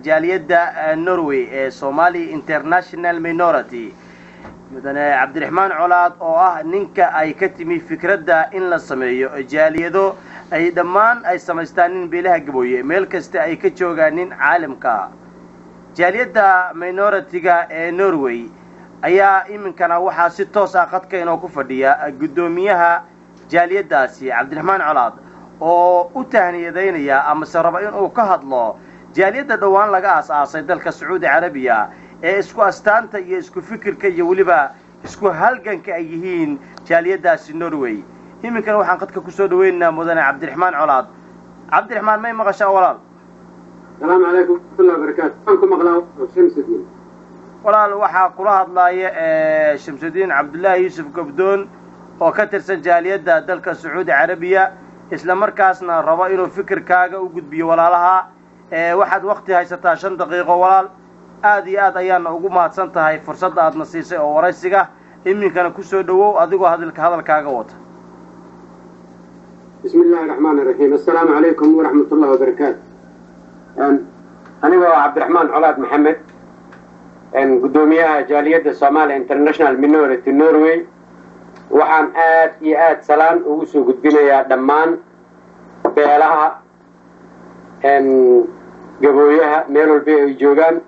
جالية نروي Somali International Minority مدن عبد الرحمن علاض oo ninka ay ka timi fikradda in la sameeyo jaaliyado ay dhamaan ay sameystaan beelaha gabooye meel kasta ay ka joogaan caalamka jaaliyada minority-ga ee Norway ayaa iminkana waxa si toos ah qadka inoo ku fadhiya gudoomiyaha jaaliyadaasi عبد الرحمن علاض oo u tahniyadeynaya ama saraba in uu ka hadlo jaaliyada dhawaan laga aasaasay dalka Sacuudi Carabiya ee isku astaanta iyo isku fikirka iyo waliba isku halganka ay yihiin jaaliyadaasi Norway iminkana waxaan qadka ku soo dhaweynaa mudane عبد الرحمن علاض عبد الرحمن may maqashaa walaal السلام عليكم ورحمة الله وبركاته أنكم مقلاو شمس الدين walaal waxa kula hadlaaya Shamsuddin Abdullah Yusuf Gabdoon oo ka tirsan jaaliyada dalka Sacuudi Carabiya isla markaasna rabo inuu fikirkaaga u gudbiyo walaalaha waxaad waqti haysataa 5 daqiiqo walaal aad iyo aad ayaan ugu mahadsan tahay fursadda aad nasiisay oo waraysiga iminkana ku soo dhawow adigoo hadalkaaga wata بسم الله الرحمن الرحيم السلام عليكم ورحمة الله وبركاته أنا عبد الرحمن علاض محمد قدوميها جالية الصومال انترناشنال مينورتي نوروي وحان آد سلام ووسو قدبنا يا دمان بيالها قبويها ميلو البيع جوغان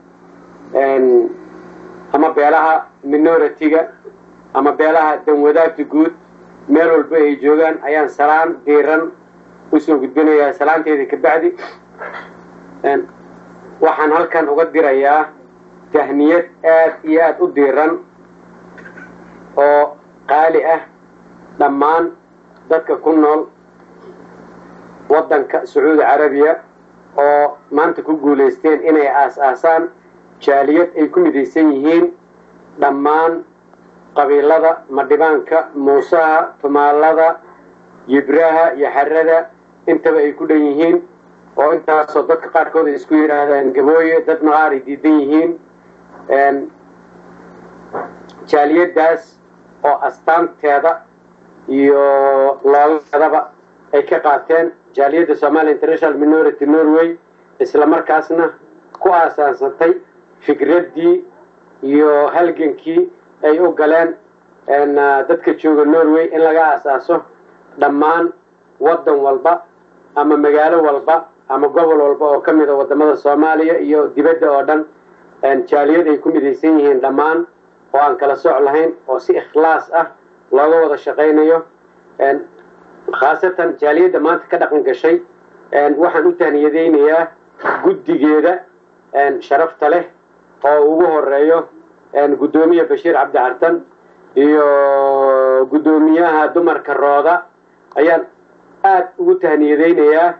أما بيالها مينورتيغا أما بيالها دمودات تقود ميلو البيع جوغان أيان سلام ديران وسو قدبنا يا سلام تيدي كبعدي waxaan halkan uga dirayaa tahniyad aad u diiran oo qaali ah dhammaan dadka ku nool wadanka Sacuudi Carabiya oo maanta ku guuleysteen inay aas-aasaan jaaliyad ay ku midaysan yihiin dhammaan qabiilada Madhibaanka Muusaha Tumaalada Yibraha iyo Xarada intaba ay ku dhan yihiin oo intaasoo dadka qaarkood isku yiraahdaan gabooye dad naqaari diidan yihiin jaaliyadaas oo astaanteeda iyo loogadaba ay ka qaateen jaaliyada Somali International Minority Norway isla markaasna ku aasaasatay fikradii iyo halgankii ay u galeen dadka jooga Norway in laga aasaaso dhammaan wadan walba ama magaalo walba ama gobol walba oo kamid ah wadamada Soomaaliya iyo dibadda oo dhan jaaliyad ay ku midaysan yihiin dhammaan oo aan kala sooc lahayn oo si ikhlaas ah looga wada shaqeynayo khaasatan jaaliyada maanta ka dhaqan gashay waxaan u tahniyadeynayaa guddigeeda sharafta leh oo ugu horeeyo gudoomiye Bashiir Cabdi Cartan iyo gudoomiyaha dumarka Rooda ayaan aad ugu tahniyadeynayaa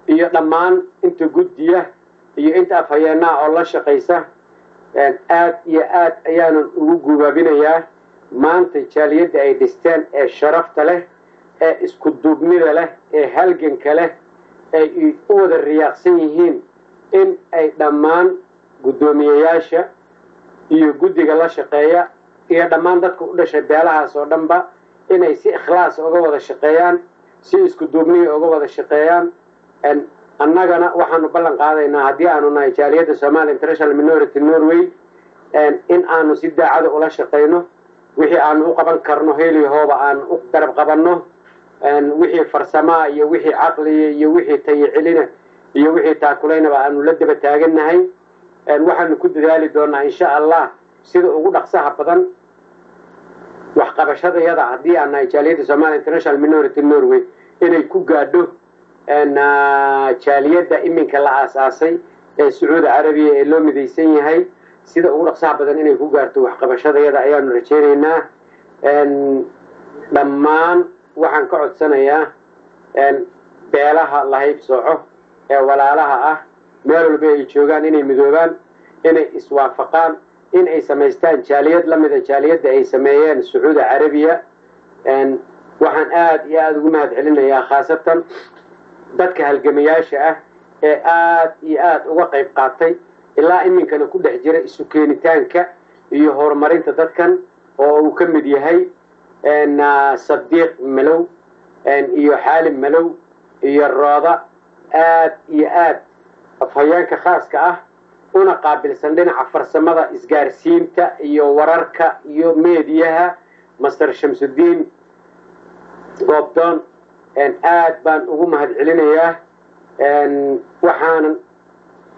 iyo dhammaan inta guddiya iyo inta afhayeena oo la shaqeysa aad iyo aad ayaan ugu guubaabinayaa maanta jaaliyada ay dhisteen ee sharafta leh ee isku duubnida leh ee halganka leh ay u wada riyaaqsan yihiin in ay dhammaan gudoomiyayaasha iyo guddiga la shaqeeya iyo dhammaan dadka u dhashay beelahaas oo dhanba inay si ikhlaas uga wada shaqeeyaan si isku duubniyo uga wada shaqeeyaan annagana waxaanu ballan qaadaynaa haddii aanu nahay jaaliyada Somali International Minority Norway in aanu si daacad ula shaqeyno wixii aanu u qaban karno heelihooba aan u darab qabanno wixii farsamo iyo wixii caqli iyo wixii tayicilina iyo wixii taakuleynaba aanu la daba taaganahay waxaanu ku dadaali doonaa insha Allah sida ugu dhaqsaha badan wax qabashadayada haddii aan nahay jaaliyada Somali International Minority Norway inay ku gaadho jaaliyada iminka la aasaasay ee Sacuudi Carabiya ee loo midaysan yahay sida ugu dhaqsaha badan inay ku gaarto wax qabashadayada ayaanu rajeynaynaa dhammaan waxaan ka codsanayaa beelaha la haybsooco ee walaalaha ah meel walba ay joogaan inay midoobaan inay iswaafaqaan in ay samaystaan jaaliyad la mid ah jaaliyada ay sameeyeen Sacuudi Carabiya waxaan aad iyo aad ugu mahadcelinayaa khaasatan dadka halgamayaasha ah ee aad iyo aad uga qayb qaatay ilaa iminkana ku dhex jira isu keenitaanka iyo horumarinta dadkan oo uu ka mid yahay Sadiiq Malow iyo Xaalim Malow iyo Rooda aad iyo aad afhayeenka khaaska ah una qaabilsan dhinaca farsamada isgaarsiinta iyo wararka iyo meediyaha master Shamsuddin goobdoon aad baan ugu mahadcelinayaa waxaan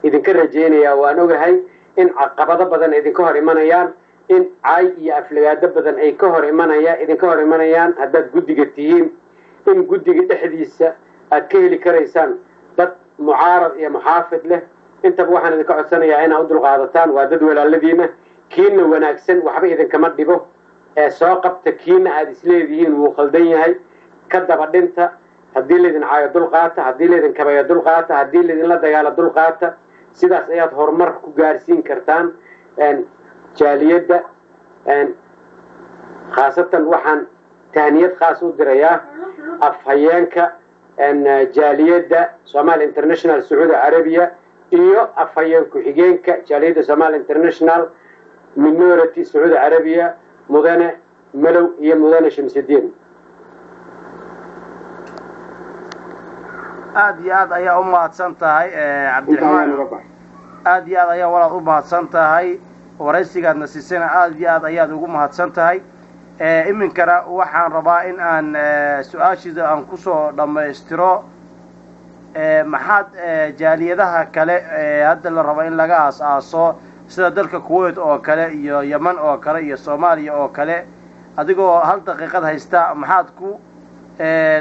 idinka rajaynayaa waan ogahay in caqabado badan idinka hor imanayaan in ay iyo aflagaado badan ay ka hor imanayaan haddaad guddiga tihiin in guddiga dhexdiisa aad ka heli karaysaan dad mucaarad iyo muxaafid leh intaba waxaan idinka codsanayaa inaad u dulqaadataan waa dad walaaladiina kiina wanaagsan waxba idinkama dhibo ee soo qabta kiina aad isleedihiin wuu khaldan yahay ka daba dhinta haddii laydin caayo dulqaata haddii laydin kabayo dulqaata haddii laydinla dagaalo dulqaata sidaas ayaad horumar ku gaarsiin kartaan jaaliyadda khaasatan waxaan tahniyad khaas u dirayaa afhayeenka jaaliyadda Somali International Saudi Arabia iyo afhayeen ku-xigeenka jaaliyadda Somali International Minority Saudi Arabia mudane Malow iyo mudane Shamsuddin aad iyo aad ayaa u mahadsan tahay Cabdiraxmaan aad iyo aad ayaa walaal u mahadsan tahay waraysigaadna siisana aad iyo aad ayaad ugu mahadsan tahay iminkana waxaan rabaa in aan su-aashiida aan kusoo dhammaystiro maxaad jaaliyadaha kale hadda la rabo in laga aas-aaso sida dalka Kuwait oo kale iyo Yemen oo kale iyo Soomaaliya oo kale adigoo hal daqiiqad haysta maxaad ku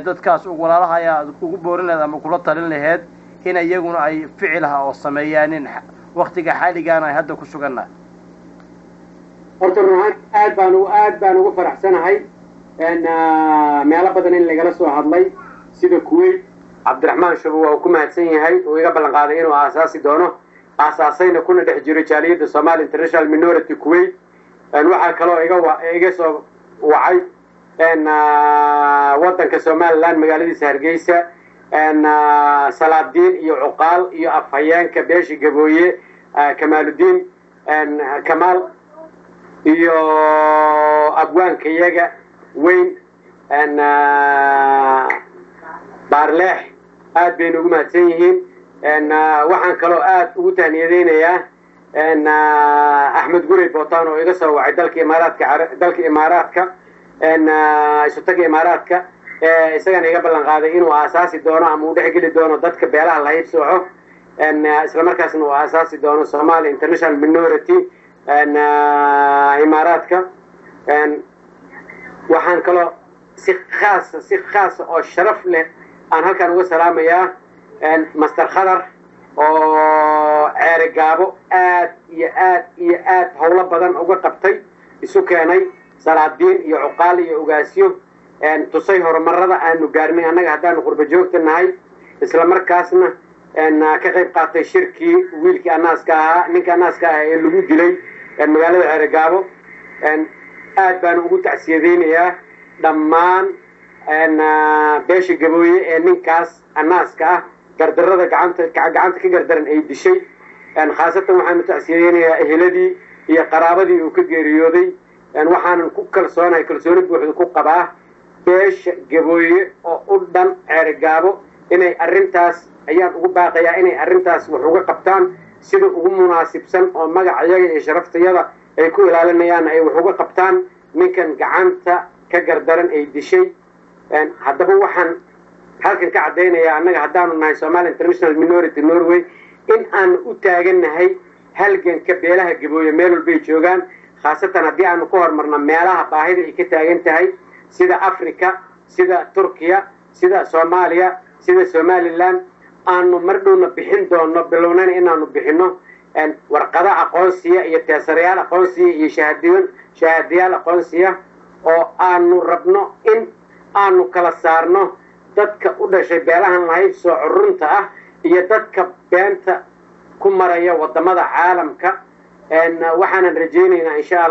dadkaas walaalaha ayaa ugu boorin lahayd ama kula talin lahayd in iyaguna ay ficilaha oo sameeyaan waqtiga xaaligan ay hadda ku suganna horta ruuxan aad baan ugu faraxsanahay meelo badan in lagala soo hadlay sida Kuwait Cabdiraxmaan Shubo waa ku mahadsan yahay oo iga ballan qaaday inuu aasaasayna kuna dhex jiro jaaliyadda Somali International Minority Kuwait waxa kale oo iga soo wacay wadanka Somaliland magaaladiisa Hargeysa Salaadiin iyo Cuqaal iyo afhayeenka beeshi Gabooye Kamaaluddin Kamaal iyo abwaanka iyaga weyn Baarleex aad baynu ugu mahadsan yihiin waxaan kaloo aad ugu tahniyadeynayaa Axmed Gurey Bootaan oo iga soo wacay dalka Imaaraadka isutaga Imaaraadka isagana iga ballan qaaday inuu aasaasi doono ama uu dhex geli doono dadka beelaha la haybsooco isla markaasna uu aasaasi doono Somali International Minority Imaaraadka waxaan kaloo si khaas oo sharaf leh aan halkan uga salaamayaa Master Khadar oo ceerigaabo aad iyo aad howlo badan uga qabtay isu keenay Salaadiin iyo Cuqaal iyo Ugaasyo tusay horumarada aanu gaarnay annaga haddaanu qurba joogta nahay isla markaasna ka qayb qaatay shirkii wiilkii ninka anaaska ahaa ee lagu dilay magaalada ceerigaabo aad baan ugu tacsiyadeynayaa dhammaan beesha Gabooye ee ninkaas anaaska ah gardarada gacanta ka gardaran ay dishay khaasatan waxaan tacsiyadeynayaa eheladii iyo qaraabadii uu ka geeriyooday waxaan ku kalsoonahay kalsooni buuxda ku qabaa beesha Gabooye oo u dhan ceerigaabo inay arrintaas ayaan ugu baaqayaa inay arrintaas wax uga qabtaan sida ugu munaasibsan oo magacayaga iyo sharaftayada ay ku ilaalinayaan ay wax uga qabtaan ninkan gacanta ka gardaran ay dishay haddaba waxaan halkan ka cadeynayaa annaga haddaanu nahay Somali International Minority Norway in aan u taagannahay halganka beelaha Gabooye meel walba ay joogaan khaasatan haddii aanu ka hormarno meelaha baahida ay ka taagan tahay sida Afrika sida Turkiya sida Soomaaliya sida Somaliland aanu mardhowna bixin doono bilownana inaanu bixino warqada aqoonsiya iyo teesarayaal aqoonsiya iyo shahaadayaal aqoonsiya oo aanu rabno in aanu kala saarno dadka u dhashay beelahan lahayd soo curunta ah iyo dadka beenta ku maraya wadamada caalamka waxaanan rajaynaynaa insha Allah